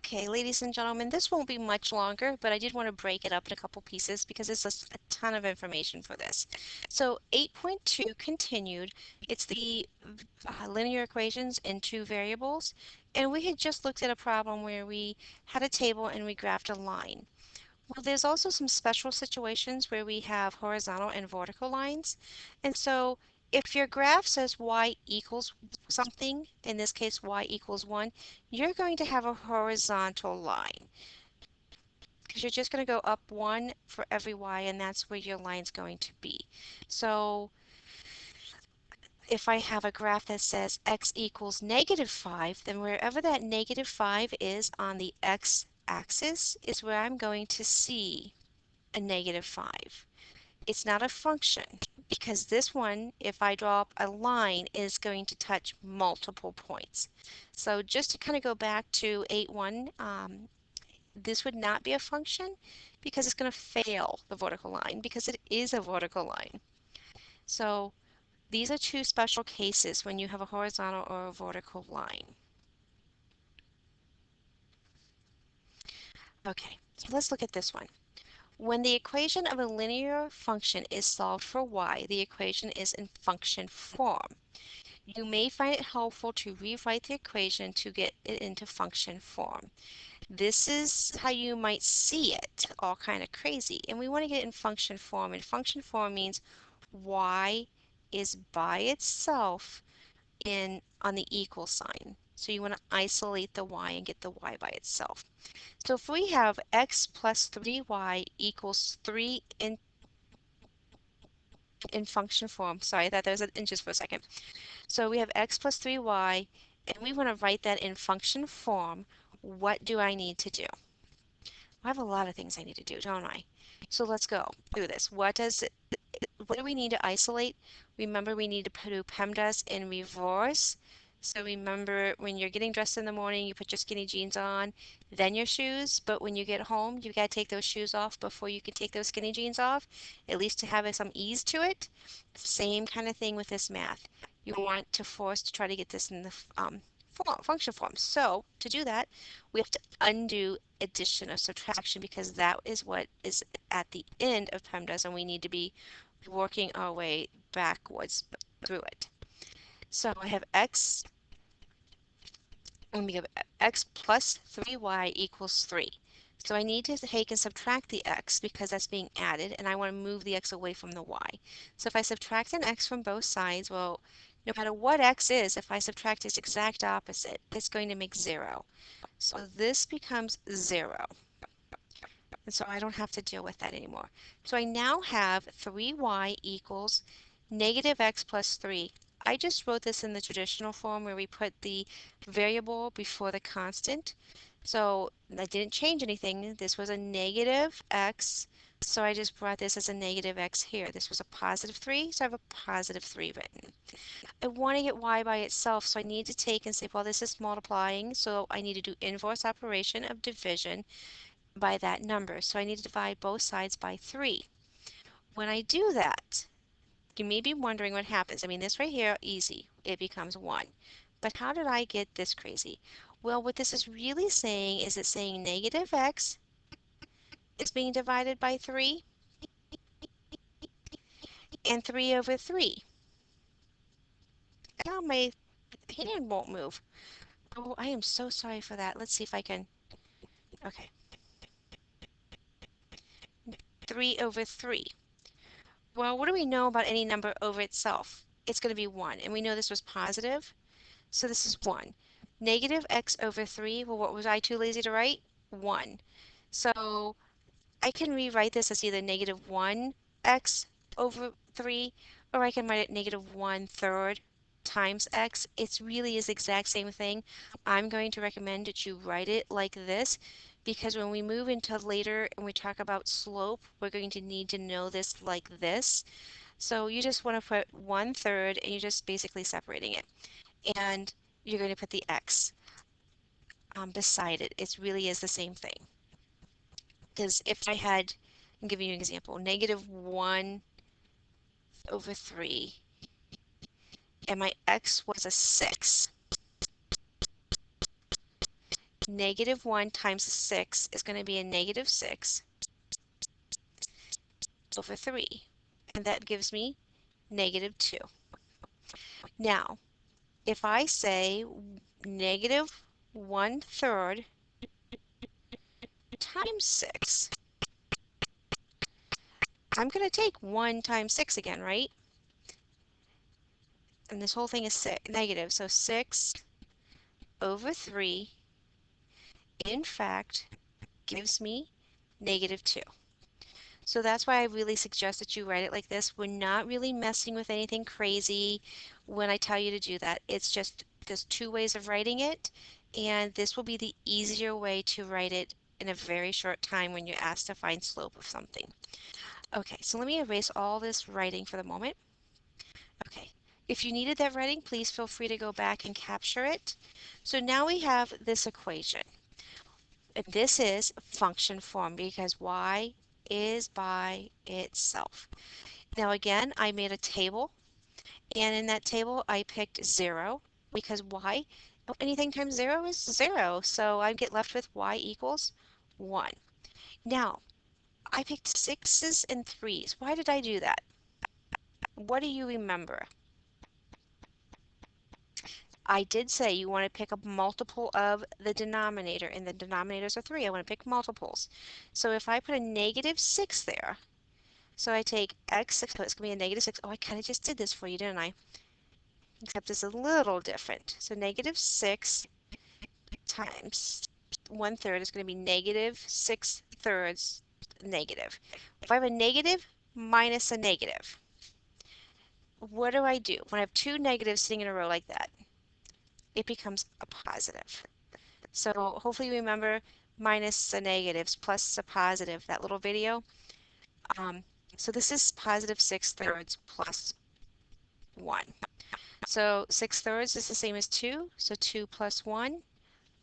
Okay, ladies and gentlemen, this won't be much longer, but I did want to break it up in a couple pieces because it's a ton of information for this. So 8.2 continued, it's the linear equations in two variables, and we had just looked at a problem where we had a table and we graphed a line. Well, there's also some special situations where we have horizontal and vertical lines. And so if your graph says y equals something, in this case y equals 1, you're going to have a horizontal line because you're just going to go up 1 for every y, and that's where your line's going to be. So if I have a graph that says x equals -5, then wherever that -5 is on the x-axis is where I'm going to see a -5. It's not a function because this one, if I draw up a line, is going to touch multiple points. So just to kind of go back to 8.1, this would not be a function because it's going to fail the vertical line because it is a vertical line. So these are two special cases when you have a horizontal or a vertical line. Okay, so let's look at this one. When the equation of a linear function is solved for y, the equation is in function form. You may find it helpful to rewrite the equation to get it into function form. This is how you might see it, all kind of crazy. And we want to get it in function form. And function form means y is by itself on the equal sign. So you want to isolate the y and get the y by itself. So if we have x plus 3y equals 3 in function form, sorry, I thought that was inches for a second. So we have x plus 3y, and we want to write that in function form. What do I need to do? I have a lot of things I need to do, don't I? So let's go through this. What do we need to isolate? Remember, we need to do PEMDAS in reverse. So remember, when you're getting dressed in the morning, you put your skinny jeans on, then your shoes. But when you get home, you got to take those shoes off before you can take those skinny jeans off, at least to have some ease to it. Same kind of thing with this math. You want to force to try to get this in the function form. So to do that, we have to undo addition or subtraction because that is what is at the end of PEMDAS, and we need to be working our way backwards through it. So I have x, let me give x plus 3y equals 3. So I need to take and subtract the x because that's being added, and I want to move the x away from the y. So if I subtract an x from both sides, well, no matter what x is, if I subtract its exact opposite, it's going to make 0. So this becomes 0. And so I don't have to deal with that anymore. So I now have 3y equals -x plus 3. I just wrote this in the traditional form where we put the variable before the constant. So I didn't change anything. This was a -x, so I just brought this as a -x here. This was a +3, so I have a +3 written. I want to get y by itself, so I need to take and say, well, this is multiplying, so I need to do inverse operation of division by that number. So I need to divide both sides by 3. When I do that, you may be wondering what happens. I mean, this right here, easy. It becomes 1. But how did I get this crazy? Well, what this is really saying is it's saying -x is being divided by 3 and 3 over 3. Now my hand won't move. Oh, I am so sorry for that. Let's see if I can. Okay. 3 over 3. Well, what do we know about any number over itself? It's going to be 1. And we know this was positive. So this is 1. -x over 3, well, what was I too lazy to write? 1. So I can rewrite this as either -1x over 3, or I can write it -1/3 times x. It really is the exact same thing. I'm going to recommend that you write it like this because when we move into later and we talk about slope, we're going to need to know this like this. So you just want to put 1/3 and you're just basically separating it. And you're going to put the x beside it. It really is the same thing. Because if I had, I'm giving you an example, -1 over 3, and my x was a 6, negative 1 times 6 is going to be a negative 6 over 3. And that gives me negative 2. Now, if I say negative 1/3 times 6, I'm going to take 1 times 6 again, right? And this whole thing is negative. So 6 over 3, in fact, gives me negative 2. So that's why I really suggest that you write it like this. We're not really messing with anything crazy when I tell you to do that. It's just there's two ways of writing it, and this will be the easier way to write it in a very short time when you're asked to find slope of something. Okay, so let me erase all this writing for the moment. Okay, if you needed that writing, please feel free to go back and capture it. So now we have this equation. And this is function form because y is by itself. Now again, I made a table, and in that table I picked 0 because y, anything times 0 is 0, so I get left with y equals 1. Now, I picked 6s and 3s. Why did I do that? What do you remember? I did say you want to pick a multiple of the denominator, and the denominators are 3. I want to pick multiples. So if I put a negative 6 there, so I take x, so it's going to be a negative 6. Oh, I kind of just did this for you, didn't I? Except it's a little different. So negative 6 times 1/3 is going to be negative 6/3 negative. If I have a negative minus a negative, what do I do? When I have two negatives sitting in a row like that, it becomes a positive. So hopefully you remember minus the negatives plus a positive, that little video. Um, so this is positive 6/3 plus 1. So 6/3 is the same as 2, so 2 plus 1,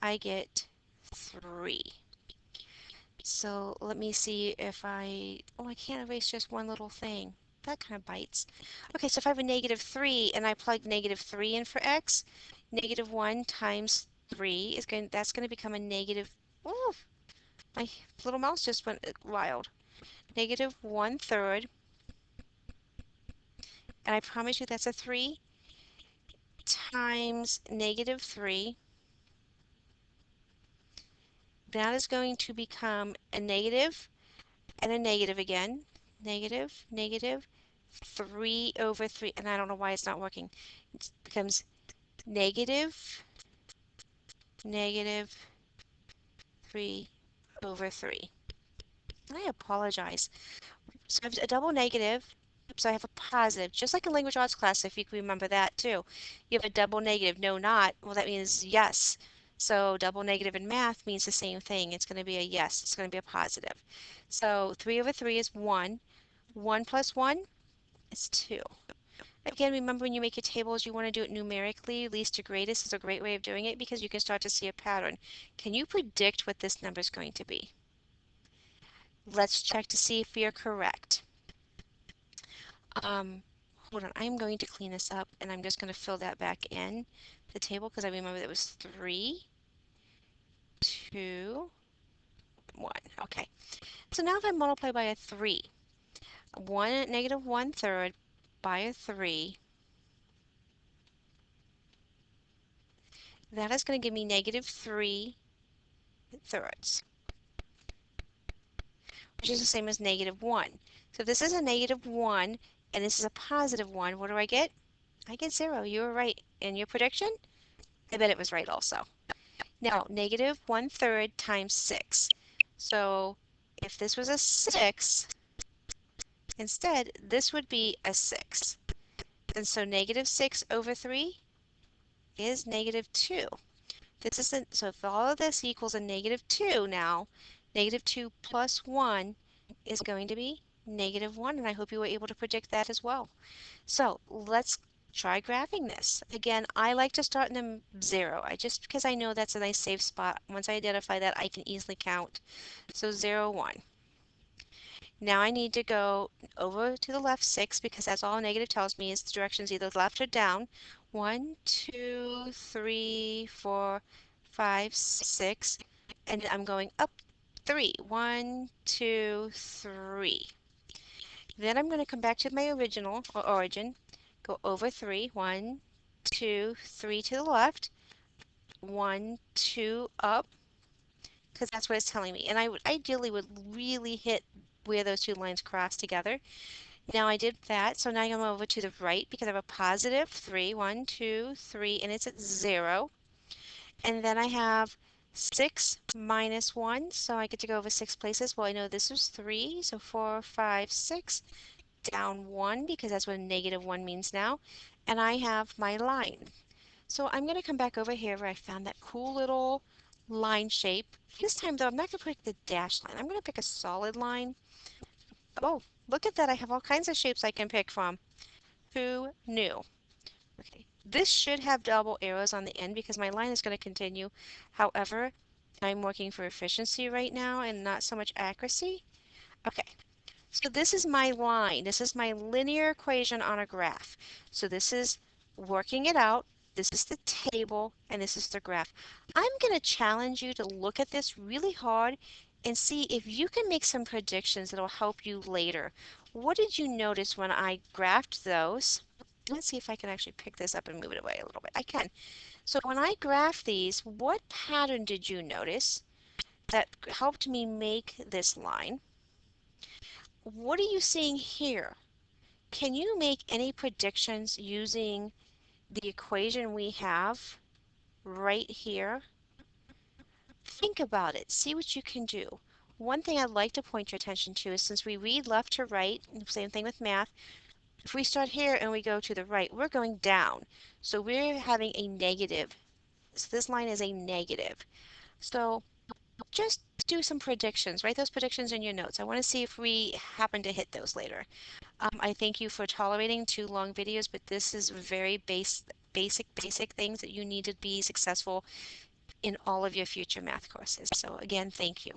I get 3. So let me see if I can't erase just one little thing. That kind of bites. Okay, so if I have a negative 3 and I plug negative 3 in for x, negative 1 times 3 that's going to become a negative, oh, my little mouse just went wild. Negative 1/3, and I promise you that's a 3, times negative 3. That is going to become a negative and a negative again. Negative, negative, 3 over 3, and I don't know why it's not working. It becomes negative, negative 3 over 3. I apologize. So I have a double negative, so I have a positive, just like in language arts class, if you can remember that too. You have a double negative, no not, well that means yes. So double negative in math means the same thing. It's going to be a yes, it's going to be a positive. So 3 over 3 is 1. 1 plus 1 is 2. Again, remember when you make your tables, you want to do it numerically. Least to greatest is a great way of doing it because you can start to see a pattern. Can you predict what this number is going to be? Let's check to see if we are correct. Um, Hold on, I'm going to clean this up and I'm just going to fill that back in the table because I remember that was 3, 2, 1. Okay, so now if I multiply by a 3, 1 negative 1/3 by a 3, that is going to give me negative 3/3, which is the same as negative 1. So if this is a negative 1 and this is a positive 1, what do I get? I get 0. You were right. And your prediction? I bet it was right also. Now, negative 1/3 times 6. So if this was a 6, instead, this would be a 6. And so negative 6 over 3 is negative 2. This isn't, so if all of this equals a negative 2 now, negative 2 plus 1 is going to be negative 1, and I hope you were able to predict that as well. So let's try graphing this. Again, I like to start in the 0, just because I know that's a nice safe spot. Once I identify that, I can easily count. So 0, 1. Now I need to go over to the left 6 because that's all negative tells me is the direction's either left or down. 1, 2, 3, 4, 5, 6, and I'm going up 3. 1, 2, 3. Then I'm going to come back to my original or origin, go over 3. 1, 2, 3 to the left, 1, 2 up, because that's what it's telling me. And I would ideally would really hit where those two lines cross together. Now I did that, so now I'm over to the right because I have a positive 3. 1, 2, 3, and it's at 0. And then I have 6 minus 1, so I get to go over 6 places. Well, I know this is 3, so 4, 5, 6, down 1 because that's what a negative 1 means now. And I have my line. So I'm going to come back over here where I found that cool little line shape. This time though, I'm not going to pick the dashed line. I'm going to pick a solid line. Oh, look at that. I have all kinds of shapes I can pick from. Who knew? Okay, this should have double arrows on the end because my line is going to continue. However, I'm working for efficiency right now and not so much accuracy. Okay, so this is my line. This is my linear equation on a graph. So this is working it out. This is the table, and this is the graph. I'm going to challenge you to look at this really hard and see if you can make some predictions that will help you later. What did you notice when I graphed those? Let's see if I can actually pick this up and move it away a little bit. I can. So when I graphed these, what pattern did you notice that helped me make this line? What are you seeing here? Can you make any predictions using the equation we have right here? Think about it. See what you can do. One thing I'd like to point your attention to is since we read left to right, same thing with math, if we start here and we go to the right, we're going down. So we're having a negative. So this line is a negative. So just do some predictions. Write those predictions in your notes. I want to see if we happen to hit those later. I thank you for tolerating 2 long videos, but this is very basic things that you need to be successful in all of your future math courses. So again, thank you.